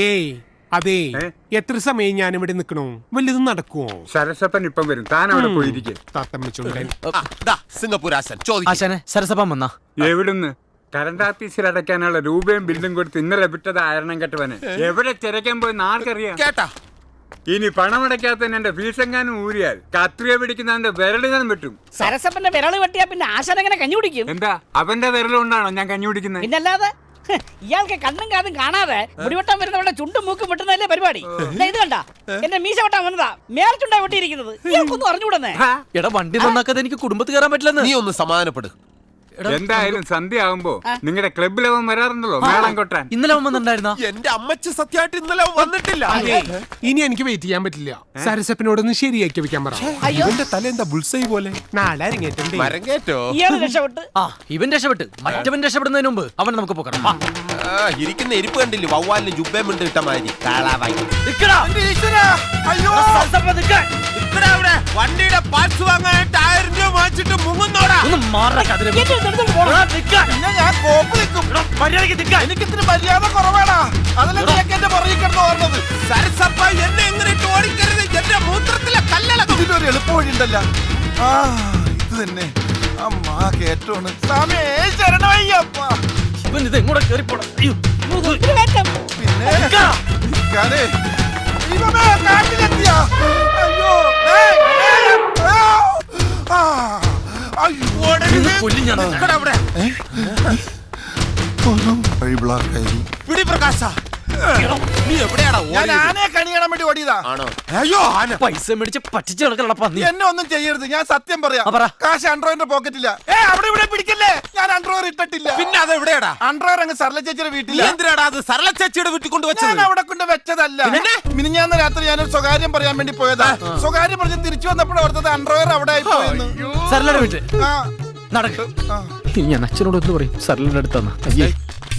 ഏയ് അതെ, എത്ര സമയം ഞാനിവിടെ നിക്കണോ? വല്ലതും നടക്കുവോ? സരസപ്പൻ ഇപ്പം വരും, താൻ അവിടെ പോയിരിക്കെ. സരസപ്പൻ വന്നാ എവിടുന്ന്? കറണ്ട് ഓഫീസിൽ അടയ്ക്കാനുള്ള രൂപയും ബില്ലും കൊടുത്ത് ഇന്നലെ വിട്ടത് ആരണം കെട്ടവന്. എവിടെ തിരക്കാൻ പോയി ആർക്കറിയാം? കേട്ടാ, ഇനി പണമടയ്ക്കാത്തന്നെ എന്റെ ഫീസെങ്ങാനും ഊരിയാൽ കത്രിക പിടിക്കുന്ന വിരലുകളും വെട്ടും. സരസപ്പന്റെ വിരള് വെട്ടിയാ പിന്നെ ആശാൻ എങ്ങനെ കഞ്ഞി കുടിക്കും? എന്താ അവന്റെ വിരലുകൊണ്ടാണോ ഞാൻ കഞ്ഞി കുടിക്കുന്നത്? പിന്നല്ലാതെ ഇയാൾക്ക് കണ്ണും കാതും കാണാതെ മുടിവെട്ടാൻ വരുന്നവരുടെ ചുണ്ടും മൂക്കും വെട്ടുന്നതല്ലേ പരിപാടി. ഇത് കണ്ട, എന്റെ മീശ വെട്ടാൻ വന്നതാ, മേൽച്ചുണ്ടാ വെട്ടിയിരിക്കുന്നത്. ഇയാൾക്കൊന്നും അറിഞ്ഞുകൂടുന്നേ. എടാ, വണ്ടി നന്നാക്കാതെ എനിക്ക് കുടുംബത്തിൽ കയറാൻ പറ്റില്ലെന്ന്. നീ ഒന്ന് സമാധാനപ്പെടും. എന്തായാലും സന്ധ്യ ആവുമ്പോ നിങ്ങളുടെ ക്ലബിലവൻ വരാറുണ്ടല്ലോ മേളം കൊട്ടാൻ. ഇന്നലെ വന്നിട്ടുണ്ടായിരുന്ന എന്റെ അമ്മച്ചി സത്യമായിട്ട് ഇന്നലെ വന്നിട്ടില്ല. ഇനി എനിക്ക് വെയിറ്റ് ചെയ്യാൻ പറ്റില്ല. സരസപ്പനോടൊന്ന് ശരിയാക്കി വെക്കാൻ പറ. ഇവന്റെ തല എന്താ ബുൾസൈ പോലെ? നാളെ അരങ്ങേറ്റണ്ടേ? മരങ്ങേറ്റോ? ഇയാൾ രക്ഷപ്പെട്ട്. ഇവൻ രക്ഷപ്പെട്ട്, മറ്റവൻ രക്ഷപ്പെടുന്നതിന് മുമ്പ് അവൻ നമുക്ക് പോകണം. ഇരിക്കുന്ന എരിപ്പ് കണ്ടില്ല, വവ്വാലിന് ജുബേം ഉണ്ട് ഇട്ട മാതിരി. വണ്ടിയുടെ പാർട്സ് വാങ്ങാനായിട്ട് 1000 രൂപ വാങ്ങിച്ചിട്ട് മുങ്ങുന്നോടാ. എനിക്കിത്തിരി മര്യാദ കുറവാടാ. അതിലെ എന്റെ പുറകിൽ കിടന്ന് ഓർമ്മത്. സരസപ്പ എന്നെ എങ്ങനെ ഓടിക്കരുത്, എന്റെ മൂത്രത്തിലെ കല്ലളകും. ഇതിനൊരു എളുപ്പ വഴിയുണ്ടല്ല. ഇത് തന്നെ അമ്മ കേറ്റോണ്. സമേ ശരണമയ്യപ്പ. ഇവൻ ഇത് എങ്ങോട്ട് കേറിപ്പോണം. പിന്നെ കാട്ടിലെത്തിയ. അയ്യോ പിടി പ്രകാശ, നീ എവിടെയാടാ? ഞാൻ ആനയെ കണിയാൻ വേണ്ടി ഓടിയതാ. അയ്യോ, ആന പൈസ മേടിച്ച് പറ്റിച്ച് കിടക്കണ. എന്നെ ഒന്നും ചെയ്യരുത്, ഞാൻ സത്യം പറയാം. കാശ് അണ്ടർവെയറിന്റെ പോക്കറ്റില്ല. അവിടെ ഇവിടെ പിടിക്കല്ലേ, ഞാൻ അണ്ടർവെയർ ഇട്ടിട്ടില്ല. പിന്നെ അത് എവിടെയാടാ? അണ്ടർവെയർ അങ്ങ് സരള ചേച്ചിയുടെ വീട്ടിൽ. എന്തിനാടാ അത് സരള ചേച്ചിയുടെ വീട്ടിൽ കൊണ്ടുവച്ചത്? ഞാൻ അവിടെ കൊണ്ട് വെച്ചതല്ല. മിനിഞ്ഞാന്ന് രാത്രി ഞാനൊരു സ്വകാര്യം പറയാൻ വേണ്ടി പോയതാ. സ്വകാര്യം പറഞ്ഞ് തിരിച്ചു വന്നപ്പോഴും ഓർത്തത് അണ്ടർവെയർ അവിടെ ആയി പോയെന്ന്. സരളയുടെ വീട്ടിൽ ഞാൻ അച്ഛനോട് ഒന്ന് പറയും, സരളയുടെ അടുത്താ.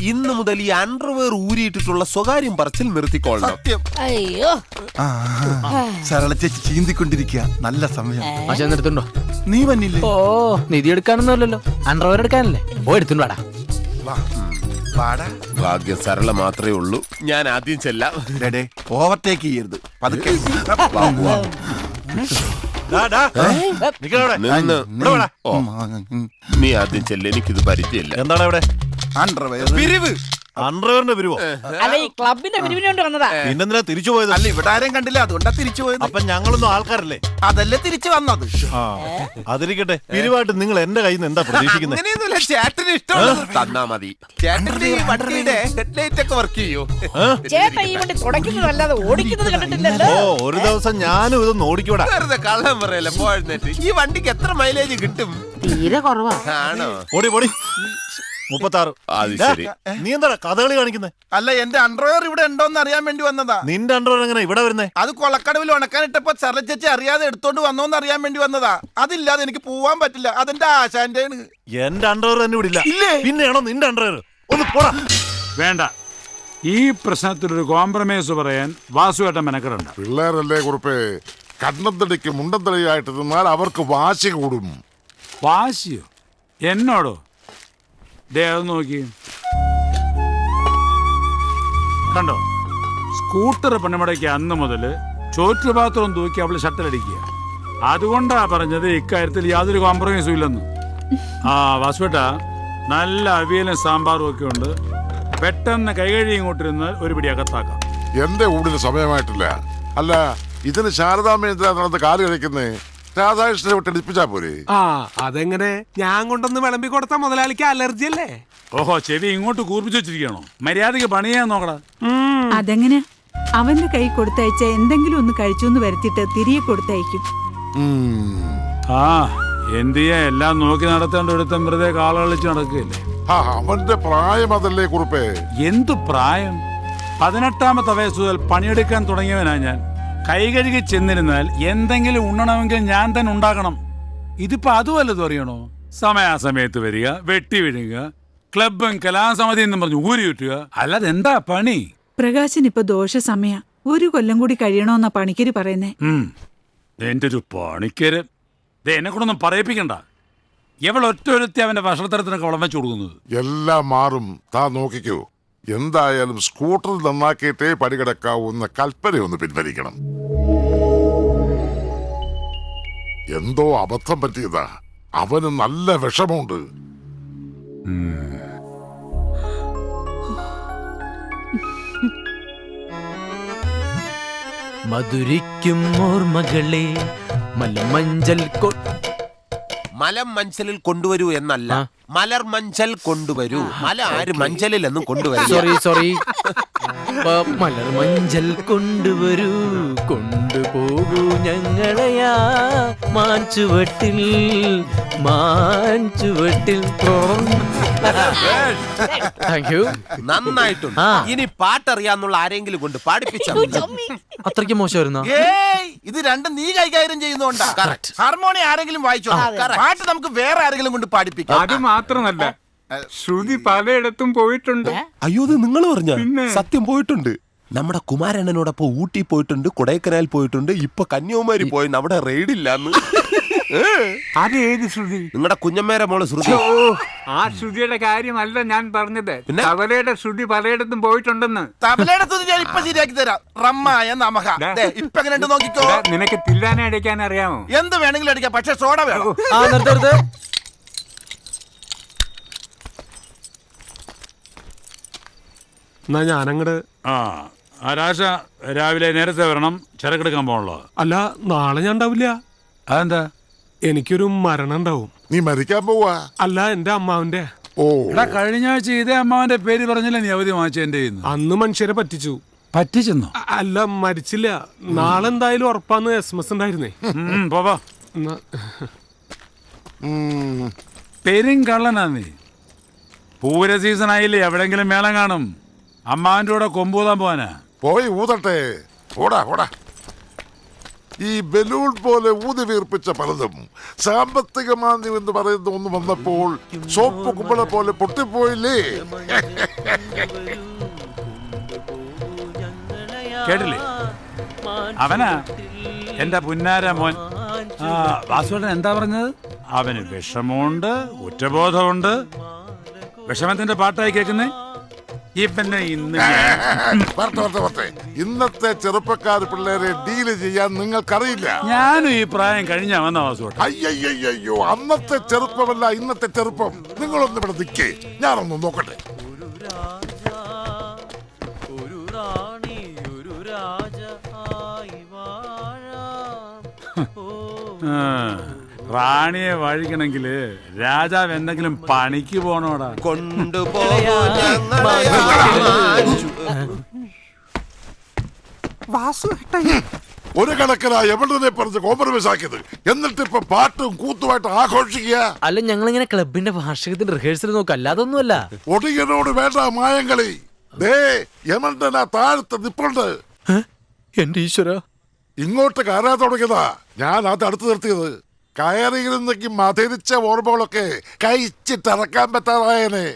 ഇന്ന് മുതൽ ഈ അണ്ടർവെയർ ഊരിയിട്ടിട്ടുള്ള സ്വകാര്യം പറച്ചിൽ നിർത്തിക്കോളണം. സത്യം. അയ്യോ, സരള ചേച്ചി ചീന്തിക്കൊണ്ടിരിക്കുക. നല്ല സമയം. അച്ഛൻ എടുത്തുണ്ടോ? നീ വന്നില്ലേ? ഓ, നിധി എടുക്കാനൊന്നുമല്ലല്ലോ, അണ്ടർവെയർ എടുക്കാനല്ലേ. പോയി എടുത്തുണ്ടോടാ. ഭാഗ്യം സരള മാത്രമേ ഉള്ളൂ. ഞാൻ ആദ്യം ചെല്ലാം. ഓവർടേക്ക് ചെയ്യരുത്, പതുക്കെ. നീ ആദ്യം ചെല്ല, എനിക്കിത് പരിചയമില്ല. എന്താണ് ഇവിടെ? അണ്ടർവെയർ പിരിവ്. അണ്ടർവെയറിന്റെ പിരിവോ? അല്ല, ഈ ക്ലബിന്റെ പിരിവിന് കൊണ്ട് വന്നതാ. പിന്നെന്തിനാ തിരിച്ചു പോയത്? അല്ല, ഇവിടെ ആരെയും കണ്ടില്ല, അതുകൊണ്ടാ തിരിച്ചു പോയത്. അപ്പൊ ഞങ്ങളൊന്നും ആൾക്കാരല്ലേ, അതല്ലേ തിരിച്ചു വന്നത്. അതിരിക്കട്ടെ, പിരിവായിട്ട് നിങ്ങൾ എന്റെ കയ്യിൽ നിന്ന് എന്താ പ്രതീക്ഷിക്കുന്നത്? അങ്ങനെയൊന്നുമില്ല, ചേട്ടന് ഇഷ്ടമുള്ളത് തന്നാ മതി. ചേട്ടന്റെ ഈ വണ്ടിയുടെ ഹെഡ്ലൈറ്റ് ഒക്കെ വർക്ക് ചെയ്യോ? ചേട്ടൻ ഈ വണ്ടി തുടയ്ക്കുന്നതല്ലാതെ ഓടിക്കുന്നത് കണ്ടിട്ടില്ലല്ലോ. ഓ, ഒരു ദിവസം ഞാനും ഇതൊന്ന് ഓടിക്കൂടാ. വെറുതെ കള്ളം പറയല്ലേ പോഴുന്നേറ്റ്. ഈ വണ്ടിക്ക് എത്ര മൈലേജ് കിട്ടും? തീരെ കുറവാ. ആണോ? ഓടി പോടി. 36. അത് ശരി. നീ എന്താ കഥകളി കാണിക്കുന്നത്? അല്ല, എന്റെ അണ്ടർവെയർ ഇവിടെ ഉണ്ടോന്ന് അറിയാൻ വേണ്ടി വന്നതാ. നിന്റെ അണ്ടർവെയർ എങ്ങനെ ഇവിടെ വരുന്നേ? അത് കൊളക്കടവിൽ ഉണക്കാനിട്ടപ്പോ സരള ചേച്ചി അറിയാതെ എടുത്തോണ്ട് വന്നോന്ന് അറിയാൻ വേണ്ടി വന്നതാ. അതില്ലാതെ എനിക്ക് പോവാൻ പറ്റില്ല, അതെന്റെ ആശാന്റെ. എന്റെ അണ്ടർവെയർ തന്നെ ഇവിടെ ഇല്ല. പിന്നെയാണോ നിന്റെ അണ്ടർവെയർ? ഒന്ന് പോടാ. വേണ്ട, ഈ പ്രശ്നത്തിലൊരു കോംപ്രമൈസ് പറയാൻ വാസുവേട്ടൻ മെനക്കെടണ്ട. പിള്ളേരല്ലേ കുറിപ്പേ, കണ്ണന്തടിക്ക് മുണ്ടന്തടിയായിട്ട് നിന്നാൽ അവർക്ക് വാശി കൂടും. വാശിയോ? എന്നോടോ? അത് നോക്കി കണ്ടോ, സ്കൂട്ടർ പണിമുടക്കിയ അന്ന് മുതൽ ചോറ്റുപാത്രം തൂക്കി അവള് ഷട്ടലടിക്കുക. അതുകൊണ്ടാ പറഞ്ഞത് ഇക്കാര്യത്തിൽ യാതൊരു കോംപ്രമൈസും ഇല്ലെന്ന്. വാസുവേട്ടാ, നല്ല അവിയലും സാമ്പാറും ഒക്കെ ഉണ്ട്. പെട്ടെന്ന് കൈകഴി ഇങ്ങോട്ടിരുന്ന് ഒരു പിടി അകത്താക്കാം. എന്റെ ഊടിന് സമയമായിട്ടില്ല. അല്ല, ഇതിന് ശാരദാമ്മ എന്തിനാ കാല് കഴിക്കുന്നേ? രാധാകൃഷ്ണനെ വിട്ടടിപ്പിച്ചാ പോരെ? അതെങ്ങനെ? ഞാൻ കൊണ്ടൊന്ന് വിളമ്പി കൊടുത്ത മുതലാളിക്ക് അലർജി അല്ലേ? ഓഹോ, ചെവി ഇങ്ങോട്ട് കൂർപ്പിച്ചു വെച്ചിരിക്കണോ? മര്യാദക്ക് പണിയാൻ നോക്കടാ. അതെങ്ങനെ? അവന്റെ കൈ കൊടുത്തയച്ച എന്തെങ്കിലും ഒന്ന് കഴിച്ചു വരുത്തിട്ട് തിരികെ കൊടുത്തയക്കും. എന്ത് ചെയ്യാ, എല്ലാം നോക്കി നടത്തേണ്ട ഒരുത്തം വെറുതെ കാളകളിച്ച് നടക്കുകയല്ലേ. അവന്റെ പ്രായം അതല്ലേ കുറിപ്പേ? എന്തു പ്രായം? 18ാമത്തെ വയസ്സ് മുതൽ പണിയെടുക്കാൻ തുടങ്ങിയവനാ ഞാൻ. കൈ കഴുകി ചെന്നിരുന്നാൽ എന്തെങ്കിലും ഉണ്ണണമെങ്കിൽ ഞാൻ തന്നെ ഉണ്ടാക്കണം. ഇതിപ്പോ അതുവല്ലതും അറിയണോ? സമയാസമയത്ത് വരിക, വെട്ടി വിഴുക, ക്ലബും കലാസമിതി എന്നും പറഞ്ഞു ഊരി കിട്ടുക, അല്ലാതെ എന്താ പണി? പ്രകാശിന് ഇപ്പൊ ദോഷ സമയ, ഒരു കൊല്ലം കൂടി കഴിയണോന്നാ പണിക്കര് പറയുന്നേ. എന്റെ ഒരു പണിക്കര് എന്നെ കൊണ്ടൊന്നും പറയിപ്പിക്കണ്ട. എവളൊറ്റ ഒരുത്തി അവന്റെ ഭക്ഷണത്തരത്തിനൊക്കെ വളം വെച്ചു കൊടുക്കുന്നത്. എല്ലാം മാറും, താ നോക്കിക്കോ. എന്തായാലും സ്കൂട്ടർ നന്നാക്കിയിട്ടേ പടികിടക്കാവൂ എന്ന കൽപ്പനയൊന്ന് പിൻവലിക്കണം. എന്തോ അബദ്ധം പറ്റിയതാ. അവന് നല്ല വിഷമമുണ്ട്. മധുരിക്കും ഓർമ്മകളെ മലമഞ്ചൽ മലം മഞ്ചലിൽ കൊണ്ടുവരൂ എന്നല്ല, മലർ മഞ്ചൽ കൊണ്ടുവരൂ. മല ആര് മഞ്ചലിലെന്നും കൊണ്ടുവരും. സോറി മലർ മഞ്ചൽ കൊണ്ടുവരൂ, കൊണ്ടുപോകൂ ഞങ്ങളെയാ മാഞ്ചുവട്ടിൽ താങ്ക് യു. നന്നായിട്ടുണ്ട്. ഇനി പാട്ടറിയാന്നുള്ള ആരെങ്കിലും കൊണ്ട് പാടിപ്പിച്ചാ അത്രയ്ക്ക് മോശമായിരുന്നോ? ഇത് രണ്ടും നീ കൈകാര്യം ചെയ്യുന്നോണ്ടാ. ഹാർമോണി ആരെങ്കിലും വായിച്ചോ? പാട്ട് നമുക്ക് വേറെ ആരെങ്കിലും കൊണ്ട് പാടിപ്പിക്കാം. അത് മാത്രമല്ല, ശ്രുതി പലയിടത്തും പോയിട്ടുണ്ട്. അയ്യോ, ഇത് നിങ്ങൾ പറഞ്ഞ സത്യം പോയിട്ടുണ്ട്. നമ്മുടെ കുമാരണ്ണനോടൊപ്പം ഊട്ടി പോയിട്ടുണ്ട്, കൊടൈക്കനാൽ പോയിട്ടുണ്ട്, ഇപ്പൊ കന്യാകുമാരി പോയി. അവിടെ റെയ്ഡില്ലാന്ന്. അത് ഏത് ശ്രുതി? നിങ്ങളുടെ കുഞ്ഞമ്മേരെ മോള് ശ്രുതി. ആ ശ്രുതിയുടെ കാര്യമല്ല ഞാൻ പറഞ്ഞത്. തബലയുടെ ശ്രുതി പലയിടത്തും പോയിട്ടുണ്ടെന്ന്. തബലയുടെ ശ്രുതി ഞാൻ ഇപ്പൊ ശരിയാക്കി തരാം. റമ്മായ നമഹ. ഇപ്പൊ എങ്ങനെ നോക്കിക്കോ. നിനക്ക് തില്ലാനെ അടിക്കാൻ അറിയാമോ? എന്ത് വേണമെങ്കിലും അടിക്കാം, പക്ഷെ സോഡ വേണം. എന്നാ ഞാനങ്ങട്. രാജ രാവിലെ നേരത്തെ വരണം, ചരക്കെടുക്കാൻ പോകണല്ലോ. അല്ല, നാളെ ഞാൻ ഉണ്ടാവില്ല. അതെന്താ? എനിക്കൊരു മരണം ഉണ്ടാവും. നീ മരിക്കാൻ പോവാ? അല്ല, എന്റെ അമ്മാവന്റെ. ഓ, കഴിഞ്ഞ ആഴ്ച ഇതേ അമ്മാവന്റെ പേര് പറഞ്ഞില്ല നീ അവധി വാങ്ങിച്ചെന്റെ. അന്ന് മനുഷ്യരെ പറ്റിച്ചു. പറ്റിച്ചെന്നോ? അല്ല, മരിച്ചില്ല. നാളെ എന്തായാലും ഉറപ്പാന്ന് SMS ഉണ്ടായിരുന്നേ. പോവാ. പെരും കള്ളനാ നീ. പൂര സീസൺ ആയില്ലേ, എവിടെങ്കിലും മേളം കാണും. അമ്മാവന്റെ കൂടെ കൊമ്പൂതാൻ പോവാനാ. പോയി ഊതട്ടെ. ഓടാ ഓടാ. ഈ ബലൂൺ പോലെ ഊതി വീർപ്പിച്ച പലതും സാമ്പത്തിക മാന്ദ്യം എന്ന് പറയുന്ന ഒന്ന് വന്നപ്പോൾ സോപ്പ് കുമ്പള പോലെ പൊട്ടിപ്പോയില്ലേ? കേട്ടില്ലേ? അവനാ എന്റെ പുന്നാര മോൻ. വാസുവേട്ടൻ എന്താ പറഞ്ഞത്? അവന് വിഷമമുണ്ട്, കുറ്റബോധമുണ്ട്. വിഷമത്തിന്റെ പാട്ടായി കേൾക്കുന്നേ. ഇന്നത്തെ ചെറുപ്പക്കാർ പിള്ളേരെ ഡീല് ചെയ്യാൻ നിങ്ങൾക്കറിയില്ല. ഞാനും ഈ പ്രായം കഴിഞ്ഞാ വന്ന വാസുവേട്ടൻ. അയ്യോ, അന്നത്തെ ചെറുപ്പമല്ല ഇന്നത്തെ ചെറുപ്പം. നിങ്ങളൊന്നും ഇവിടെ നിൽക്കേ, ഞാനൊന്നും നോക്കട്ടെ. റാണിയെ വാഴിക്കണമെങ്കില് രാജാവ് എന്തെങ്കിലും പണിക്ക് പോണോടാ. ഒരു കണക്കിനാ എവിടെ പറഞ്ഞ് കോംപ്രമൈസ് ആക്കിയത്. എന്നിട്ട് ഇപ്പൊ പാട്ടും കൂത്തുമായിട്ട് ആഘോഷിക്കുക. അല്ല, ഞങ്ങളിങ്ങനെ ക്ലബിന്റെ വാർഷികത്തിന്റെ റിഹേഴ്സൽ നോക്കുക, അല്ലാതൊന്നുമല്ല. ഒടിയനോട് വേണ്ട മായങ്ങളി. യമണ്ടനാ താഴത്ത് നിപ്പുണ്ട്. എന്റെ ഈശ്വര, ഇങ്ങോട്ട് കയറാൻ തുടങ്ങിയതാ. ഞാൻ അത് അടുത്ത് നിർത്തിയത്. കയറിയിരുന്നെങ്കിൽ മധുരിച്ച ഓർമ്മകളൊക്കെ കഴിച്ചിട്ടിറക്കാൻ പറ്റാതായനെ.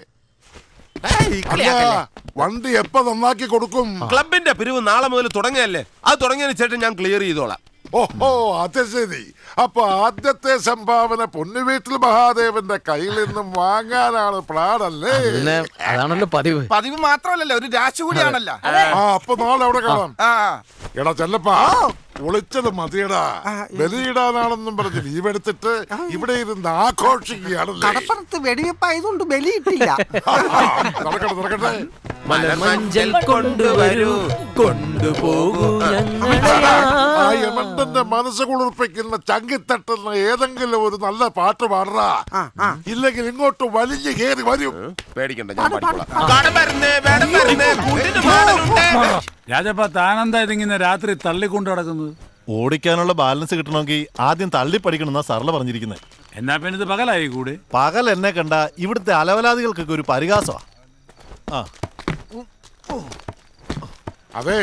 വണ്ടി എപ്പോ നന്നാക്കി കൊടുക്കും? ക്ലബിന്റെ പിരിവ് നാളെ മുതൽ തുടങ്ങിയല്ലേ. അത് തുടങ്ങിയതിന് ശേഷം ഞാൻ ക്ലിയർ ചെയ്തോളാം. ഓഹോ, അത് ശരി. അപ്പൊ ആദ്യത്തെ സംഭാവന പൊന്നുവീട്ടിൽ മഹാദേവന്റെ കയ്യിൽ നിന്നും വാങ്ങാനാണ് പ്ലാനല്ലേ? അതാണല്ലോ പതിവ്. പതിവ് മാത്രമല്ലല്ലോ, ഒരു രാശി കൂടിയാണല്ലോ. അപ്പൊ നാളെ അവിടെ കാണാം. എടാ ചെല്ലപ്പാ, ഒളിച്ചത് മതിയടാ. ബലിയിടാനാണെന്നും പറഞ്ഞ് ലീവ് എടുത്തിട്ട് ഇവിടെ ഇരുന്ന് ആഘോഷിക്കുകയാണല്ലേ. കടപ്പുറത്ത് വെടിവെപ്പായതുകൊണ്ട് ബലിയിട്ടില്ല. നടക്കട്ടെ നടക്കട്ടെ. മലമഞ്ചൽ കൊണ്ടുവരൂ, കൊണ്ടുപോകൂ ആ യമണ്ടന്റെ മനസ്സ് കുളിർപ്പിക്കുന്ന ചങ്കിത്തട്ടുന്ന ഏതെങ്കിലും ഒരു നല്ല പാട്ട് പാടാ. ഇല്ലെങ്കിൽ ഇങ്ങോട്ട് വലിഞ്ഞു കയറി വരും. പേടിക്കണ്ട, ഞാൻ പാടിക്കോളാം. രാജപ്പ, താനെന്താ ഇതിങ്ങനെ രാത്രി തള്ളിക്കൊണ്ട് നടക്കുന്നത്? ഓടിക്കാനുള്ള ബാലൻസ് കിട്ടണമെങ്കിൽ ആദ്യം തള്ളി പഠിക്കണമെന്നാ സർല പറഞ്ഞിരിക്കുന്നത്. എന്നാ പിന്നെ ഇത് പകലായി കൂടെ? പകൽ എന്നെ കണ്ട ഇവിടുത്തെ അലവലാദികൾക്കൊക്കെ ഒരു പരിഹാസമാ. അതെ,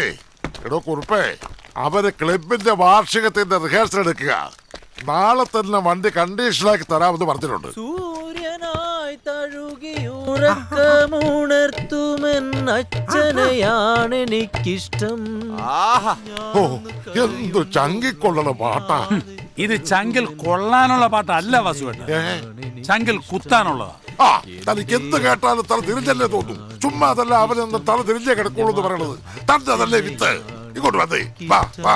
എടോ കുറുപ്പേ, അവര് ക്ലബിന്റെ വാർഷികത്തിന്റെ റിഹേഴ്സൽ എടുക്കുക. നാളെ തന്നെ വണ്ടി കണ്ടീഷനാക്കി തരാമെന്ന് പറഞ്ഞിട്ടുണ്ട്. സൂര്യനായി തഴുകിയുറക്കമുണർത്തുമെന്നച്ഛനെയാണ് എനിക്കിഷ്ടം. ഓ, എന്തു ചങ്കിക്കൊള്ളണ പാട്ടാ ഇത്. ചങ്കിൽ കൊള്ളാനുള്ള പാട്ടല്ല വാസുവേട്ട, ചങ്കിൽ കുത്താനുള്ളതാ. ആ തനിക്ക് എന്ത് കേട്ടാലും തല തിരിഞ്ഞല്ലേ തോന്നും. ചുമ്മാ അതല്ല അവനെന്ന് തല തിരിഞ്ഞേ കിടക്കുള്ളൂ എന്ന് പറയണത്. തന്റെ അതല്ലേ വിത്ത്. ഇങ്ങോട്ട് വന്നേ, വാ വാ.